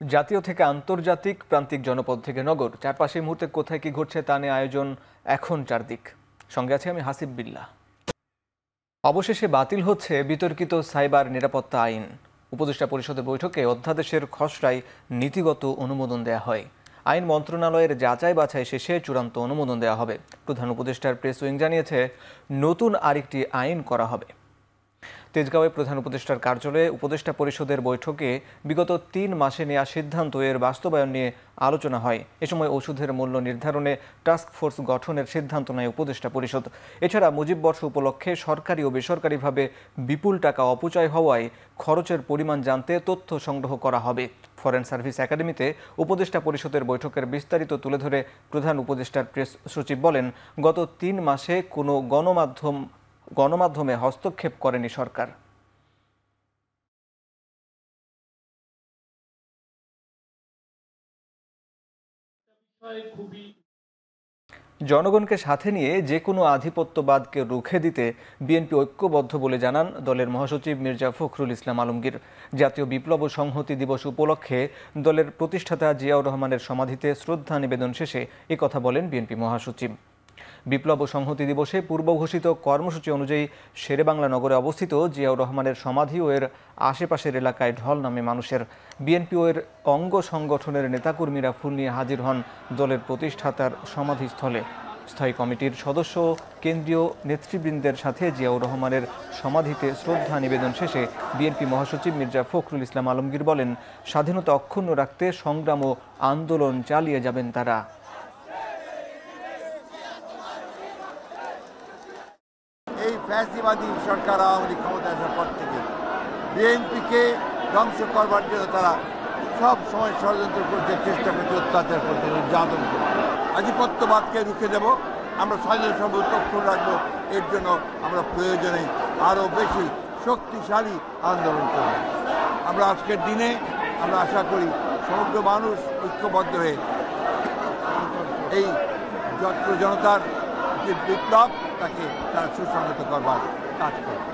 জাতীয় থেকে আন্তর্জাতিক, প্রান্তিক জনপদ থেকে নগর, চারপাশে এই মুহূর্তে কোথায় কি ঘটছে তা নিয়ে আয়োজন এখন চারদিক। সঙ্গে আছে আমি হাসিব বিল্লাহ। অবশেষে বাতিল হচ্ছে বিতর্কিত সাইবার নিরাপত্তা আইন। উপদেষ্টা পরিষদের বৈঠকে অধ্যাদেশের খসড়ায় নীতিগত অনুমোদন দেয়া হয়। আইন মন্ত্রণালয়ের যাচাই বাছাই শেষে চূড়ান্ত অনুমোদন দেওয়া হবে। প্রধান উপদেষ্টার প্রেস উইং জানিয়েছে, নতুন আরেকটি আইন করা হবে। তেজগাঁওয়ে প্রধান উপদেষ্টার কার্যালয়ে উপদেষ্টা পরিষদের বৈঠকে বিগত ৩ মাসে নেওয়া সিদ্ধান্ত এর বাস্তবায়ন নিয়ে আলোচনা হয়। এ সময় ওষুধের মূল্য নির্ধারণে টাস্ক ফোর্স গঠনের সিদ্ধান্ত নেয় উপদেষ্টা পরিষদ। এছাড়া মুজিব বর্ষ উপলক্ষে সরকারি ও বেসরকারিভাবে বিপুল টাকা অপচয় হওয়ায় খরচের পরিমাণ জানতে তথ্য সংগ্রহ করা হবে। ফরেন সার্ভিস একাডেমিতে উপদেষ্টা পরিষদের বৈঠকের বিস্তারিত তুলে ধরে প্রধান উপদেষ্টার প্রেস সচিব বলেন, গত ৩ মাসে কোনো গণমাধ্যমে হস্তক্ষেপ করেনি সরকার। জনগণকে সাথে নিয়ে যে কোনো আধিপত্যবাদকে রুখে দিতে বিএনপি ঐক্যবদ্ধ বলে জানান দলের মহাসচিব মির্জা ফখরুল ইসলাম আলমগীর। জাতীয় বিপ্লব ও সংহতি দিবস উপলক্ষে দলের প্রতিষ্ঠাতা জিয়াউর রহমানের সমাধিতে শ্রদ্ধা নিবেদন শেষে একথা বলেন বিএনপি মহাসচিব। বিপ্লব ও সংহতি দিবসে পূর্ব ঘোষিত কর্মসূচি অনুযায়ী শেরেবাংলা নগরে অবস্থিত জিয়াউর রহমানের সমাধি ও এর আশেপাশের এলাকায় ঢল নামে মানুষের। বিএনপি ও এর অঙ্গ সংগঠনের নেতাকর্মীরা ফুল নিয়ে হাজির হন দলের প্রতিষ্ঠাতার সমাধিস্থলে। স্থায়ী কমিটির সদস্য কেন্দ্রীয় নেতৃবৃন্দের সাথে জিয়াউর রহমানের সমাধিতে শ্রদ্ধা নিবেদন শেষে বিএনপি মহাসচিব মির্জা ফখরুল ইসলাম আলমগীর বলেন, স্বাধীনতা অক্ষুণ্ণ রাখতে সংগ্রাম ও আন্দোলন চালিয়ে যাবেন তারা। এই ফ্যাসিবাদী সরকার আওয়ামী লীগ ক্ষমতায় আসার পর থেকে বিএনপিকে ধ্বংস করবার জন্য তারা সব সময় ষড়যন্ত্র করতে, চেষ্টা করতে, অত্যাচার করতে, নির্যাতন করতে। আধিপত্যবাদকে রুখে দেব, আমরা স্বাধীনতা অক্ষুণ্ণ রাখবো। এর জন্য আমরা প্রয়োজনে আরও বেশি শক্তিশালী আন্দোলন করব। আমরা আজকের দিনে আমরা আশা করি সমগ্র মানুষ ঐক্যবদ্ধ হয়ে এই জনতার যে বিপ্লব তাকে তারা সুসংহত করবার কাজ করবে।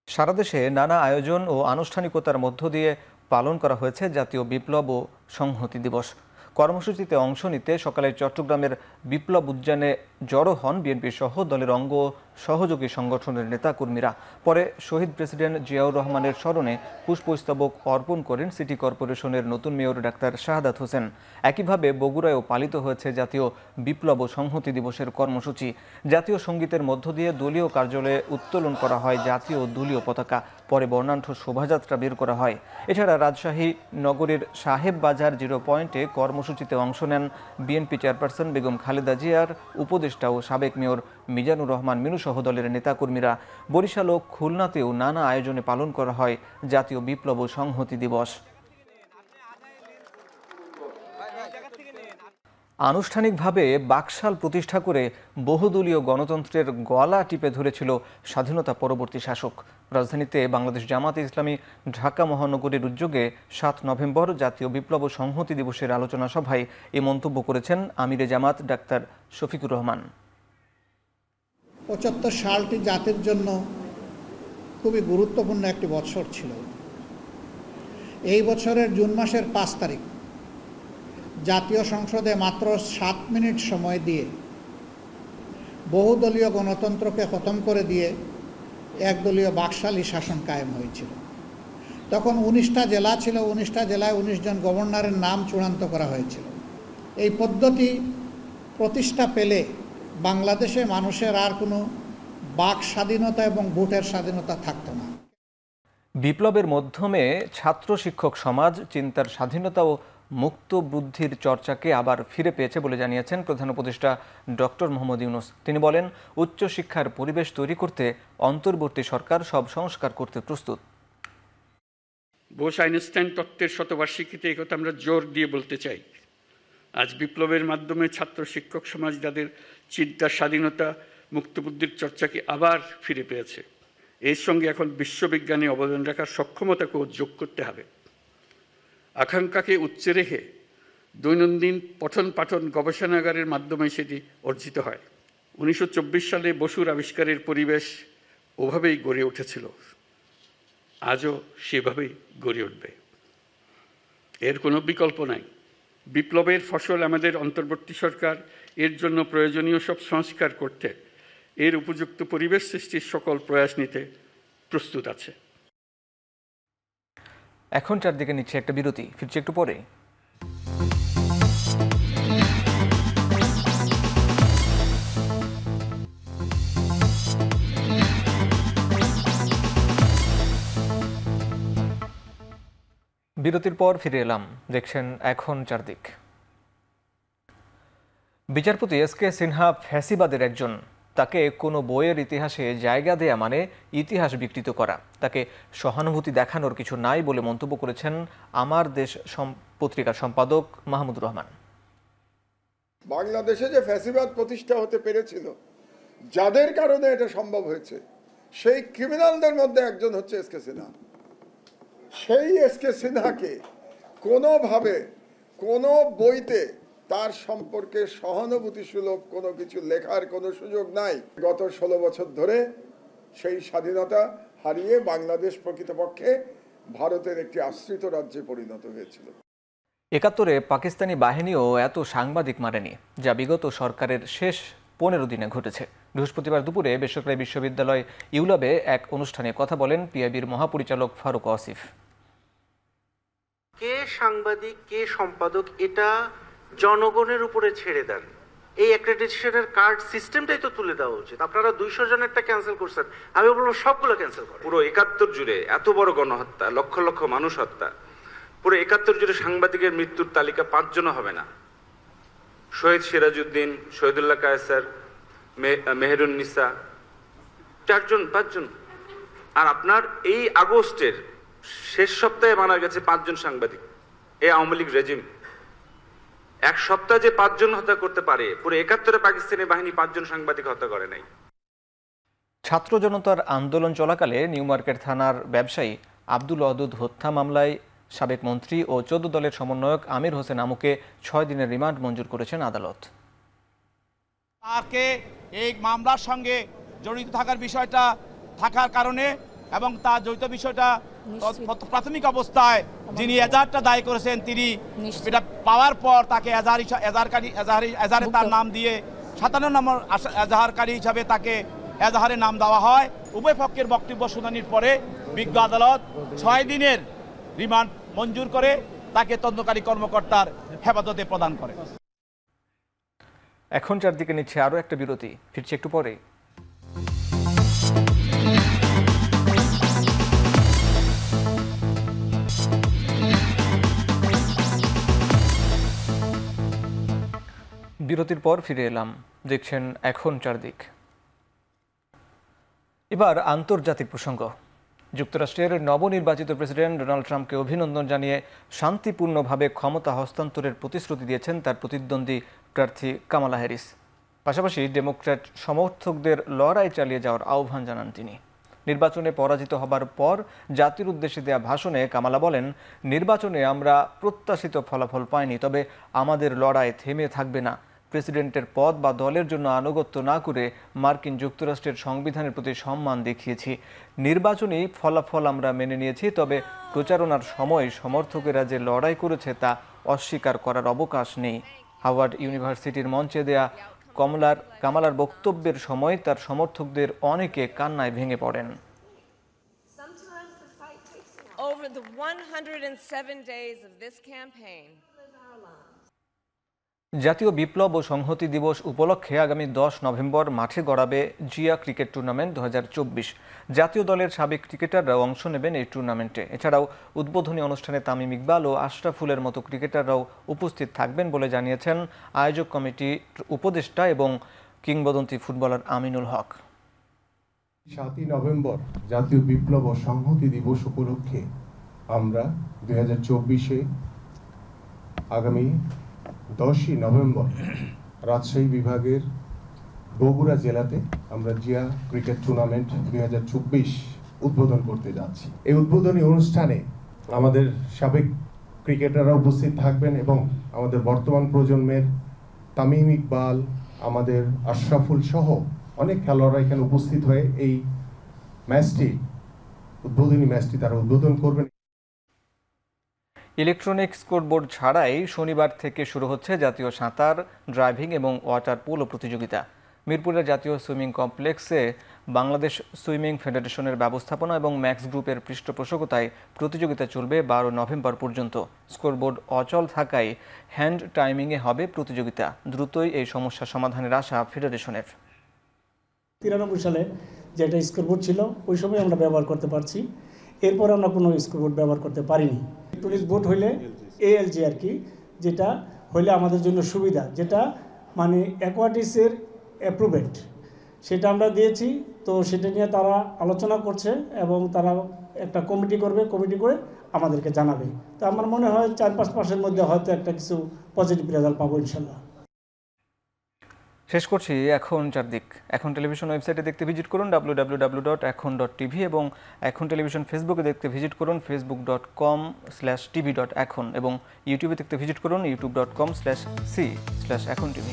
সারা দেশে নানা আয়োজন ও আনুষ্ঠানিকতার মধ্য দিয়ে পালন করা হয়েছে জাতীয় বিপ্লব ও সংহতি দিবস। কর্মসূচিতে অংশ নিতে সকালে চট্টগ্রামের বিপ্লব উদ্যানে জড়ো হন বিএনপি সহ দলের অঙ্গ সহযোগী সংগঠনের নেতাকর্মীরা। পরে শহীদ প্রেসিডেন্ট জিয়াউর রহমানের স্মরণে পুষ্পস্তবক অর্পণ করেন সিটি কর্পোরেশনের নতুন মেয়র ডাক্তার শাহাদাত হোসেন। একইভাবে বগুড়ায়ও পালিত হয়েছে জাতীয় বিপ্লব ও সংহতি দিবসের কর্মসূচি। জাতীয় সঙ্গীতের মধ্য দিয়ে দলীয় কার্যালয়ে উত্তোলন করা হয় জাতীয় দলীয় পতাকা। পরে বর্ণাঢ্য শোভাযাত্রা বের করা হয়। এছাড়া রাজশাহী নগরীর সাহেব বাজার 0 পয়েন্টে কর্মসূচিতে অংশ নেন বিএনপি চেয়ারপারসন বেগম খালেদা জিয়ার উপদেষ্টা ও সাবেক মেয়র মিজানুর রহমান মিনু সহ দলের নেতাকর্মীরা। বরিশাল ও খুলনাতেও নানা আয়োজনে পালন করা হয় জাতীয় বিপ্লব ও সংহতি দিবস। আনুষ্ঠানিকভাবে বাকশাল প্রতিষ্ঠা করে বহুদলীয় গণতন্ত্রের গলা টিপে ধরেছিল স্বাধীনতা পরবর্তী শাসক। রাজধানীতে বাংলাদেশ জামাতে ইসলামী ঢাকা মহানগরীর উদ্যোগে 7 নভেম্বর জাতীয় বিপ্লব ও সংহতি দিবসের আলোচনা সভায় এ মন্তব্য করেছেন আমিরে জামাত ডাক্তার শফিকুর রহমান। ৭৫ সালটি জাতির জন্য খুবই গুরুত্বপূর্ণ একটি বছর ছিল। এই বছরের জুন মাসের 5 তারিখ জাতীয় সংসদে মাত্র 7 মিনিট সময় দিয়ে বহুদলীয় গণতন্ত্রকে খতম করে দিয়ে একদলীয় বাকশালী শাসন কায়েম হয়েছিল। তখন 19টা জেলা ছিল, 19টা জেলায় 19 জন গভর্নরের নাম চূড়ান্ত করা হয়েছিল। এই পদ্ধতি প্রতিষ্ঠা পেলে বাংলাদেশে মানুষের আর কোনো বাক স্বাধীনতা এবং ভোটের স্বাধীনতা থাকতো না। বিপ্লবের মাধ্যমে ছাত্র শিক্ষক সমাজ চিন্তার স্বাধীনতা ও মুক্ত বুদ্ধির চর্চাকে আবার ফিরে পেয়েছে বলে জানিয়েছেন প্রধান উপদেষ্টা ডক্টর মোহাম্মদ ইউনূস। তিনি বলেন, উচ্চশিক্ষার পরিবেশ তৈরি করতে অন্তর্বর্তী সরকার সব সংস্কার করতে প্রস্তুত। বোস আইনস্টাইন তত্ত্বের শতবার্ষিকীতে একথা আমরা জোর দিয়ে বলতে চাই। আজ বিপ্লবের মাধ্যমে ছাত্র শিক্ষক সমাজ তাদের চিন্তার স্বাধীনতা, মুক্তবুদ্ধির চর্চাকে আবার ফিরে পেয়েছে। এর সঙ্গে এখন বিশ্ববিজ্ঞানে অবদান রাখার সক্ষমতাকেও যোগ করতে হবে। আকাঙ্ক্ষাকে উচ্চে রেখে দৈনন্দিন পঠন পাঠন গবেষণাগারের মাধ্যমে সেটি অর্জিত হয়। 1924 সালে বসুর আবিষ্কারের পরিবেশ ওভাবেই গড়ে উঠেছিল, আজও সেভাবেই গড়ে উঠবে। এর কোনো বিকল্প নাই। বিপ্লবের ফসল আমাদের অন্তর্বর্তী সরকার এর জন্য প্রয়োজনীয় সব সংস্কার করতে, এর উপযুক্ত পরিবেশ সৃষ্টির সকল প্রয়াস নিতে প্রস্তুত আছে। এখন চারদিকে নিচ্ছে একটা বিরতি, ফিরছি একটু পরে। বিরতির পর ফিরে এলাম, দেখছেন এখন চারদিক। বিচারপতি এস.কে. সিনহা ফ্যাসিবাদের একজন, তাকে কোনো বইয়ের ইতিহাসে জায়গা দেয়া মানে ইতিহাস বিকৃত করা, তাকে সহানুভূতি দেখানোর কিছু নাই বলে মন্তব্য করেছেন আমার দেশ পত্রিকার সম্পাদক মাহমুদুর রহমান। বাংলাদেশে যে ফ্যাসিবাদ প্রতিষ্ঠা হতে পেরেছিল, যাদের কারণে এটা সম্ভব হয়েছে, সেই ক্রিমিনালদের মধ্যে একজন হচ্ছে এস.কে. সিনহা। সেই এস.কে. সিনহাকে কোনোভাবে কোনো বইতে তার সম্পর্কে সহানুভূতিসুলভ কোনো কিছু লেখার কোনো সুযোগ নাই। গত 16 বছর ধরে সেই স্বাধীনতা হারিয়ে বাংলাদেশ প্রকৃতপক্ষে ভারতের একটি আশ্রিত রাজ্যে পরিণত হয়েছিল। ৭১-এ পাকিস্তানি বাহিনীও এত সাংবাদিক মারেনি, যা বিগত সরকারের শেষ 15 দিনে ঘটেছে। বৃহস্পতিবার দুপুরে বেসরকারি বিশ্ববিদ্যালয় ইউলাবে এক অনুষ্ঠানে কথা বলেন পিআইবির মহাপরিচালক ফারুক আসিফ। কে সাংবাদিক কে সম্পাদক এটা জনগণের উপরে ছেড়ে দেন। এই অ্যাক্রেডিটেশনের কার্ড সিস্টেমটাই তো তুলে দেওয়া উচিত। আপনারা 200 জনেরটা ক্যান্সেল করছেন, আমি বলবো সবগুলো ক্যান্সেল করেন। পুরো ৭১ জুড়ে এত বড় গণহত্যা, লক্ষ লক্ষ মানুষ হত্যা, পুরো ৭১ জুড়ে সাংবাদিকের মৃত্যুর তালিকা 5 জনও হবে না। শহীদ সিরাজউদ্দিন, শহীদুল্লাহ কায়সার, মেহেরুন্নিসা, 4 জন 5 জন। আর আপনার এই আগস্টের শেষ সপ্তাহে মারা গেছে 5 জন সাংবাদিক। এই আওয়ামী লীগ রেজিম এক সপ্তাহে যে 5 জন হত্যা করতে পারে, পুরো ৭১-এ পাকিস্তানি বাহিনী 5 জন সাংবাদিক হত্যা করে নাই। ছাত্র জনতার আন্দোলন চলাকালে নিউ মার্কেট থানার ব্যবসায়ী আব্দুল ওয়াদুদ হত্যা মামলায় সাবেক মন্ত্রী ও 14 দলের সমন্বয়ক আমির হোসেন আমুকে 6 দিনের রিমান্ড মঞ্জুর করেছেন আদালত। তাকে এই মামলার সঙ্গে জড়িত থাকার বিষয়টা থাকার কারণে এবং তার জড়িত বিষয়টা প্রাথমিক অবস্থায় যিনি এজাহারটা দায় করেছেন, তিনি এটা পাওয়ার পর তাকে এজাহারে তার নাম দিয়ে 57 নম্বর এজাহারকারী হিসাবে তাকে এজাহারে নাম দেওয়া হয়। উভয় পক্ষের বক্তব্য শুনানির পরে বিজ্ঞ আদালত 6 দিনের রিমান্ড মঞ্জুর করে তাকে তদন্তকারী কর্মকর্তার হেফাজতে প্রদান করে। এখন চারদিকে নিচ্ছে আরও একটা বিরতি, ফিরছি একটু পরে। বিরতির পর ফিরে এলাম, দেখছেন এখন চারদিক। এবার আন্তর্জাতিক প্রসঙ্গ। যুক্তরাষ্ট্রের নবনির্বাচিত প্রেসিডেন্ট ডোনাল্ড ট্রাম্পকে অভিনন্দন জানিয়ে শান্তিপূর্ণভাবে ক্ষমতা হস্তান্তরের প্রতিশ্রুতি দিয়েছেন তার প্রতিদ্বন্দ্বী প্রার্থী কামালা হ্যারিস। পাশাপাশি ডেমোক্র্যাট সমর্থকদের লড়াই চালিয়ে যাওয়ার আহ্বান জানান তিনি। নির্বাচনে পরাজিত হবার পর জাতির উদ্দেশ্যে দেয়া ভাষণে কামালা বলেন, নির্বাচনে আমরা প্রত্যাশিত ফলাফল পাইনি, তবে আমাদের লড়াই থেমে থাকবে না। প্রেসিডেন্টের পদ বা দলের জন্য আনুগত্য না করে মার্কিন যুক্তরাষ্ট্রের সংবিধানের প্রতি সম্মান দেখিয়েছি। নির্বাচনী ফলাফল আমরা মেনে নিয়েছি, তবে প্রচারণার সময় সমর্থকেরা যে লড়াই করেছে তা অস্বীকার করার অবকাশ নেই। হাওয়ার্ড ইউনিভার্সিটির মঞ্চে দেয়া কামালার বক্তব্যের সময় তার সমর্থকদের অনেকে কান্নায় ভেঙে পড়েন। Over the 107 days of this campaign, জাতীয় বিপ্লব ও সংহতি দিবস উপলক্ষে আগামী 10 নভেম্বর মাঠে গড়াবে জিয়া ক্রিকেট টুর্নামেন্ট 2024। জাতীয় দলের সাবেক ক্রিকেটাররাও অংশ নেবেন এই টুর্নামেন্টে। এছাড়াও উদ্বোধনী অনুষ্ঠানে তামিম ইকবাল ও আশরাফুলের মতো ক্রিকেটাররাও উপস্থিত থাকবেন বলে জানিয়েছেন আয়োজক কমিটির উপদেষ্টা এবং কিংবদন্তি ফুটবলার আমিনুল হক। 7 নভেম্বর জাতীয় বিপ্লব ও সংহতি দিবস উপলক্ষে আমরা 2024-এ আগামী 10 নভেম্বর রাজশাহী বিভাগের বগুড়া জেলাতে আমরা জিয়া ক্রিকেট টুর্নামেন্ট 2024 উদ্বোধন করতে যাচ্ছি। এই উদ্বোধনী অনুষ্ঠানে আমাদের সাবেক ক্রিকেটাররা উপস্থিত থাকবেন এবং আমাদের বর্তমান প্রজন্মের তামিম ইকবাল, আমাদের আশরাফুল সহ অনেক খেলোয়াড়রা এখানে উপস্থিত হয়ে এই উদ্বোধনী ম্যাচটি তারা উদ্বোধন করবেন। ইলেকট্রনিক স্কোরবোর্ড ছাড়াই শনিবার থেকে শুরু হচ্ছে জাতীয় সাঁতার, ড্রাইভিং এবং ওয়াটার পোলো প্রতিযোগিতা। মিরপুরের জাতীয় সুইমিং কমপ্লেক্সে বাংলাদেশ সুইমিং ফেডারেশনের ব্যবস্থাপনা এবং ম্যাক্স গ্রুপের পৃষ্ঠপোষকতায় প্রতিযোগিতা চলবে 12 নভেম্বর পর্যন্ত। স্কোরবোর্ড অচল থাকায় হ্যান্ড টাইমিংয়ে হবে প্রতিযোগিতা। দ্রুতই এই সমস্যা সমাধানের আশা ফেডারেশনের। 93 সালে যেটা স্কোরবোর্ড ছিল ওই সময় আমরা ব্যবহার করতে পারছি, এরপর আমরা কোনো স্কোরবোর্ড ব্যবহার করতে পারিনি। ইলেকট্রনিক বোর্ড হইলে এএলজি আর কি, যেটা হইলে আমাদের জন্য সুবিধা, যেটা মানে অ্যাকোয়াটিক্সের অ্যাপ্রুভেড, সেটা আমরা দিয়েছি। তো সেটা নিয়ে তারা আলোচনা করছে এবং তারা একটা কমিটি করবে, কমিটি করে আমাদেরকে জানাবে। তো আমার মনে হয় 4-5 মাসের মধ্যে হয়তো একটা কিছু পজিটিভ রেজাল্ট পাবো ইনশাল্লাহ। শেষ করছি এখন চারদিক। এখন টেলিভিশন ওয়েবসাইটে দেখতে ভিজিট করুন www.ekhon.tv এবং এখন টেলিভিশন ফেসবুকে দেখতে ভিজিট করুন facebook.com/tv.ekhon এবং ইউটিউবে দেখতে ভিজিট করুন youtube.com/c/ekhon tv।